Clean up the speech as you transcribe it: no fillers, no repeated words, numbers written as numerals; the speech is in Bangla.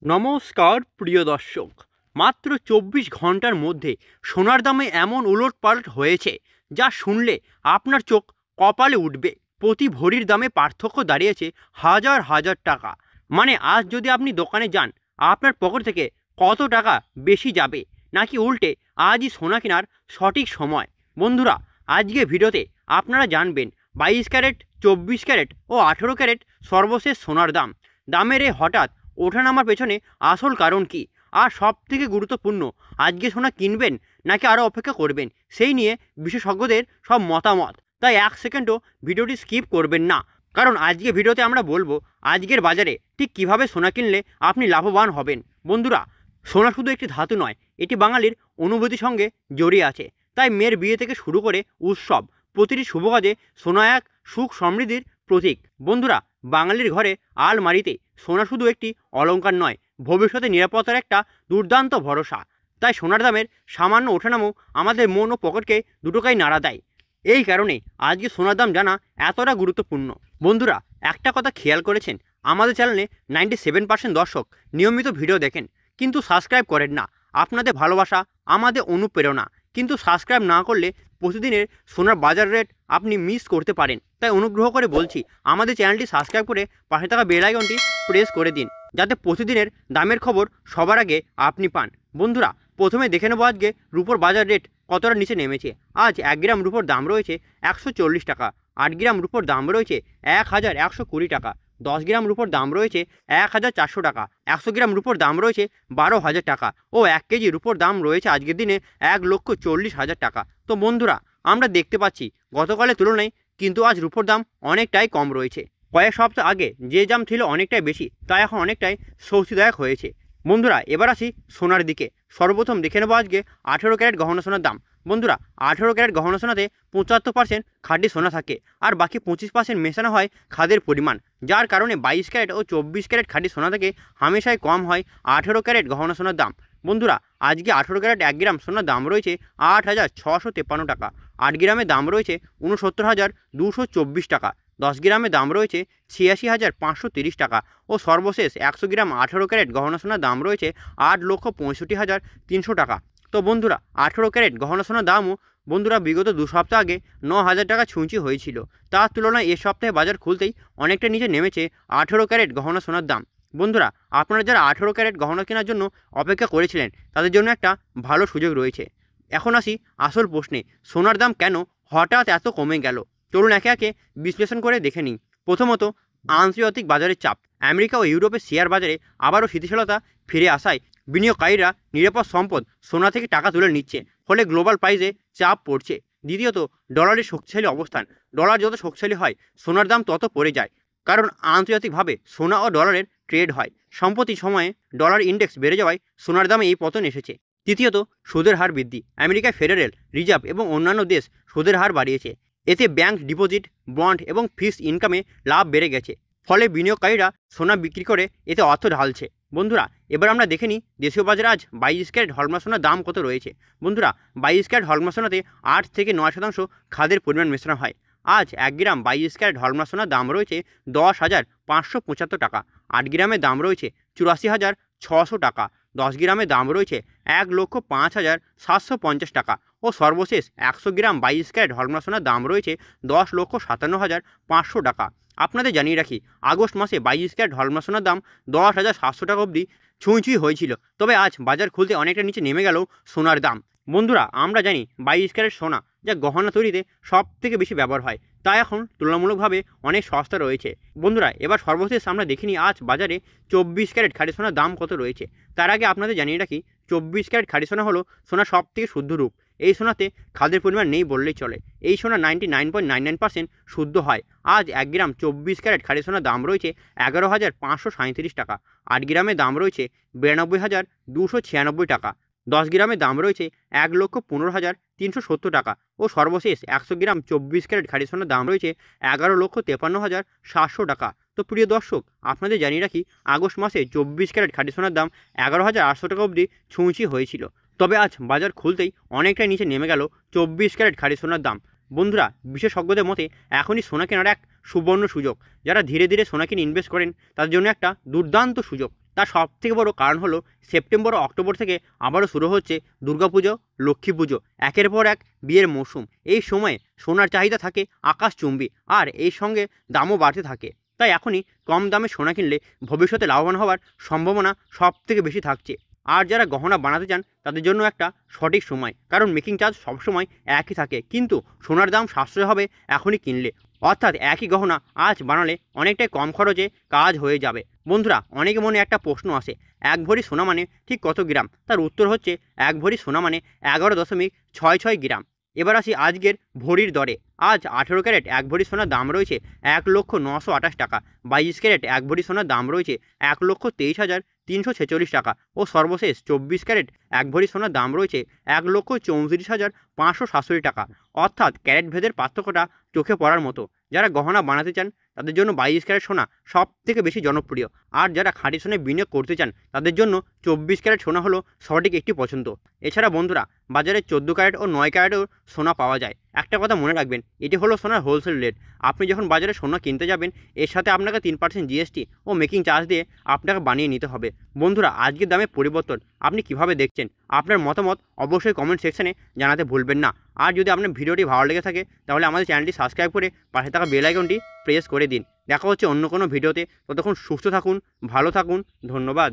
নমস্কার প্রিয় দর্শক। মাত্র ২৪ ঘন্টার মধ্যে সোনার দামে এমন উলটপালট হয়েছে যা শুনলে আপনার চোখ কপালে উঠবে। প্রতি ভরির দামে পার্থক্য দাঁড়িয়েছে হাজার হাজার টাকা। মানে আজ যদি আপনি দোকানে যান, আপনার পকেট থেকে কত টাকা বেশি যাবে, নাকি উল্টে আজই সোনা কেনার সঠিক সময়। বন্ধুরা, আজকে ভিডিওতে আপনারা জানবেন ২২ ক্যারেট, ২৪ ক্যারেট ও ১৮ ক্যারেট সর্বশেষ সোনার দামের এই হঠাৎ ওঠানামার পেছনে আসল কারণ কি, আর সবথেকে গুরুত্বপূর্ণ, আজকে সোনা কিনবেন নাকি আরও অপেক্ষা করবেন, সেই নিয়ে বিশেষজ্ঞদের সব মতামত। তাই এক সেকেন্ডও ভিডিওটি স্কিপ করবেন না, কারণ আজকে ভিডিওতে আমরা বলবো আজকের বাজারে ঠিক কিভাবে সোনা কিনলে আপনি লাভবান হবেন। বন্ধুরা, সোনা শুধু একটি ধাতু নয়, এটি বাঙালির অনুভূতির সঙ্গে জড়িয়ে আছে। তাই মেয়ের বিয়ে থেকে শুরু করে উৎসব, প্রতিটি শুভ কাজে সোনা এক সুখ সমৃদ্ধির প্রতীক। বন্ধুরা, বাঙালির ঘরে আলমারিতে সোনা শুধু একটি অলংকার নয়, ভবিষ্যতে নিরাপত্তার একটা দুর্দান্ত ভরসা। তাই সোনার দামের সামান্য ওঠানামও আমাদের মন ও পকেটকে দুটোকেই নাড়া দেয়। এই কারণে আজকে সোনার দাম জানা এতটা গুরুত্বপূর্ণ। বন্ধুরা, একটা কথা খেয়াল করেছেন, আমাদের চ্যানেলে 97% দর্শক নিয়মিত ভিডিও দেখেন কিন্তু সাবস্ক্রাইব করেন না। আপনাদের ভালোবাসা আমাদের অনুপ্রেরণা, কিন্তু সাবস্ক্রাইব না করলে প্রতিদিনের সোনার বাজার রেট আপনি মিস করতে পারেন। তাই অনুগ্রহ করে বলছি, আমাদের চ্যানেলটি সাবস্ক্রাইব করে পাশে থাকা বেল আইকনটি প্রেস করে দিন, যাতে প্রতিদিনের দামের খবর সবার আগে আপনি পান। বন্ধুরা, প্রথমে দেখে নেব আজকে রুপোর বাজার রেট কতটা নিচে নেমেছে। আজ 1 গ্রাম রুপোর দাম রয়েছে 140 টাকা। 8 গ্রাম রুপোর দাম রয়েছে 1120 টাকা। 10 গ্রাম রুপোর দাম রয়েছে 1400 টাকা। 100 গ্রাম রুপোর দাম রয়েছে 12,000 টাকা ও 1 কেজি রুপোর দাম রয়েছে আজকের দিনে 1,40,000 টাকা। তো বন্ধুরা, আমরা দেখতে পাচ্ছি গতকালের তুলনায় কিন্তু আজ রুপোর দাম অনেকটাই কম রয়েছে। কয়েক সপ্তাহ আগে যে দাম ছিল অনেকটাই বেশি, তা এখন অনেকটাই স্বস্তিদায়ক হয়েছে। বন্ধুরা, এবার আসি সোনার দিকে। সর্বপ্রথম দেখে নেব আজকে 18 ক্যারেট গহনা সোনার দাম। বন্ধুরা, 18 ক্যারেট গহনা সোনাতে 75% খাঁটি সোনা থাকে, আর বাকি 25% মেশানো হয় খাদের পরিমাণ, যার কারণে 22 ক্যারেট ও 24 ক্যারেট খাঁটি সোনা থেকে হামেশাই কম হয় 18 ক্যারেট গহনা সোনার দাম। বন্ধুরা, আজকে 18 ক্যারেট 1 গ্রাম সোনার দাম রয়েছে 8,653 টাকা। 8 গ্রামের দাম রয়েছে 69,224 টাকা। 10 গ্রামের দাম রয়েছে 86,530 টাকা ও সর্বশেষ 100 গ্রাম 18 ক্যারেট গহনা সোনার দাম রয়েছে 8,65,300 টাকা। তো বন্ধুরা, 18 ক্যারেট গহনা সোনার দামও বন্ধুরা বিগত 2 সপ্তাহ আগে 9,000 টাকা ছুঁচি হয়েছিল। তার তুলনায় এ সপ্তাহে বাজার খুলতেই অনেকটা নিচে নেমেছে 18 ক্যারেট গহনা সোনার দাম। বন্ধুরা, আপনারা যারা 18 ক্যারেট গহনা কেনার জন্য অপেক্ষা করেছিলেন, তাদের জন্য একটা ভালো সুযোগ রয়েছে। এখন আসি আসল প্রশ্নে, সোনার দাম কেন হঠাৎ এত কমে গেল? চলুন একে একে বিশ্লেষণ করে দেখে নিই। প্রথমত, আন্তর্জাতিক বাজারের চাপ। আমেরিকা ও ইউরোপের শেয়ার বাজারে আবারও স্থিতিশীলতা ফিরে আসায় বিনিয়োগকারীরা নিরাপদ সম্পদ সোনা থেকে টাকা তুলে নিচ্ছে, ফলে গ্লোবাল প্রাইসে চাপ পড়ছে। দ্বিতীয়ত, ডলারের শক্তিশালী অবস্থান। ডলার যত শক্তিশালী হয়, সোনার দাম তত পড়ে যায়, কারণ আন্তর্জাতিকভাবে সোনা ও ডলারের ট্রেড হয়। সম্প্রতি সময়ে ডলার ইন্ডেক্স বেড়ে যাওয়ায় সোনার দামে এই পতন এসেছে। তৃতীয়ত, সুদের হার বৃদ্ধি। আমেরিকায় ফেডারেল রিজার্ভ এবং অন্যান্য দেশ সুদের হার বাড়িয়েছে। এতে ব্যাংক ডিপোজিট, বন্ড এবং ফিক্সড ইনকামে লাভ বেড়ে গেছে, ফলে বিনিয়োগকারীরা সোনা বিক্রি করে এতে অর্থ ঢালছে। বন্ধুরা, এবার আমরা দেখে নিই দেশীয় বাজারে আজ 22 ক্যারেট হলমার্ক সোনার দাম কত রয়েছে। বন্ধুরা, 22 ক্যারেট হলমার্ক সোনাতে 8 থেকে 9% খাদের পরিমাণ মেশানো হয়। আজ 1 গ্রাম 22 ক্যারেট হলমার্ক সোনার দাম রয়েছে 10,575 টাকা। 8 গ্রামের দাম রয়েছে 84,600 টাকা। 10 গ্রামের দাম রয়েছে 1,05,750 টাকা ও সর্বশেষ 100 গ্রাম 22 ক্যারেট হলমার্ক সোনার দাম রয়েছে 10,57,500 টাকা। আপনাদের জানিয়ে রাখি, আগস্ট মাসে 22 ক্যারেট হলমার্ক সোনার দাম 10,700 টাকা অবধি ছুঁই হয়েছিল। তবে আজ বাজার খুলতে অনেকটা নিচে নেমে গেল সোনার দাম। বন্ধুরা, আমরা জানি 22 ক্যারেট সোনা যা গহনা তৈরিতে সব থেকে বেশি ব্যবহার হয়, তা এখন তুলনামূলকভাবে অনেক সস্তা রয়েছে। বন্ধুরা, এবার সর্বশেষ আমরা দেখিনি আজ বাজারে 24 ক্যারেট খাঁটি সোনার দাম কত রয়েছে। তার আগে আপনাদের জানিয়ে রাখি, 24 ক্যারেট খাঁটি সোনা হলো সোনার সব থেকে শুদ্ধ রূপ। এই সোনাতে খাদের পরিমাণ নেই বললেই চলে। এই সোনা 99.99% শুদ্ধ হয়। আজ 1 গ্রাম 24 ক্যারেট খাঁটি সোনার দাম রয়েছে 11,537 টাকা। 8 গ্রামের দাম রয়েছে 92,296 টাকা। 10 গ্রামের দাম রয়েছে 1,15,370 টাকা ও সর্বশেষ 100 গ্রাম 24 ক্যারেট খাঁটি সোনার দাম রয়েছে 11,53,700 টাকা। তো প্রিয় দর্শক, আপনাদের জানিয়ে রাখি, আগস্ট মাসে 24 ক্যারেট খাঁটি সোনার দাম 11,800 টাকা অবধি ছুঁচি হয়েছিল। তবে আজ বাজার খুলতেই অনেকটাই নিচে নেমে গেল 24 ক্যারেট খাঁটি সোনার দাম। বন্ধুরা, বিশেষজ্ঞদের মতে এখনই সোনা কেনার এক সুবর্ণ সুযোগ। যারা ধীরে ধীরে সোনা কিনে ইনভেস্ট করেন, তাদের জন্য একটা দুর্দান্ত সুযোগ। তার সবথেকে বড় কারণ হলো সেপ্টেম্বর ও অক্টোবর থেকে আবারও শুরু হচ্ছে দুর্গাপুজো, লক্ষ্মী পুজো, একের পর এক বিয়ের মৌসুম। এই সময়ে সোনার চাহিদা থাকে আকাশচুম্বী, আর এই সঙ্গে দামও বাড়তে থাকে। তাই এখনই কম দামে সোনা কিনলে ভবিষ্যতে লাভবান হওয়ার সম্ভাবনা সবথেকে বেশি থাকছে। আর যারা গহনা বানাতে চান তাদের জন্য একটা সঠিক সময়, কারণ মেকিং চার্জ সবসময় একই থাকে, কিন্তু সোনার দাম সাশ্রয় হবে এখনই কিনলে। অর্থাৎ একই গহনা আজ বানালে অনেকটাই কম খরচে কাজ হয়ে যাবে। বন্ধুরা, অনেকে মনে একটা প্রশ্ন আসে, 1 ভরি সোনা মানে ঠিক কত গ্রাম? তার উত্তর হচ্ছে 1 ভরি সোনা মানে 11.66 গ্রাম। এবার আসি আজকের ভরির দরে। আজ 18 ক্যারেট 1 ভরি সোনার দাম রয়েছে 1,928 টাকা, 22 ক্যারেট 1 ভরি সোনার দাম রয়েছে 1,23,346 টাকা ও সর্বশেষ 24 ক্যারেট 1 ভরি সোনার দাম রয়েছে 1,34,567 টাকা। অর্থাৎ ক্যারেট ভেদের পার্থক্যটা চোখে পড়ার মতো। যারা গহনা বানাতে চান তাদের জন্য 22 ক্যারেট সোনা সব থেকে বেশি জনপ্রিয়, আর যারা খাঁটি সোনায় বিনিয়োগ করতে চান তাদের জন্য 24 ক্যারেট সোনা হলো সঠিক একটি পছন্দ। এছাড়া বন্ধুরা, বাজারে 14 ক্যারেট ও 9 ক্যারেটও সোনা পাওয়া যায়। একটা কথা মনে রাখবেন, এটি হলো সোনার হোলসেল রেট। আপনি যখন বাজারে সোনা কিনতে যাবেন, এর সাথে আপনাকে 3% জিএসটি ও মেকিং চার্জ দিয়ে আপনাকে বানিয়ে নিতে হবে। বন্ধুরা, আজকের দামে পরিবর্তন আপনি কিভাবে দেখছেন? আপনার মতামত অবশ্যই কমেন্ট সেকশনে জানাতে ভুলবেন না। আর যদি আপনার ভিডিওটি ভালো লেগে থাকে তাহলে আমাদের চ্যানেলটি সাবস্ক্রাইব করে পাশে থাকা বেল আইকনটি প্রেস করে দিন। দেখা হচ্ছে অন্য কোনো ভিডিওতে। ততক্ষণ সুস্থ থাকুন, ভালো থাকুন, ধন্যবাদ।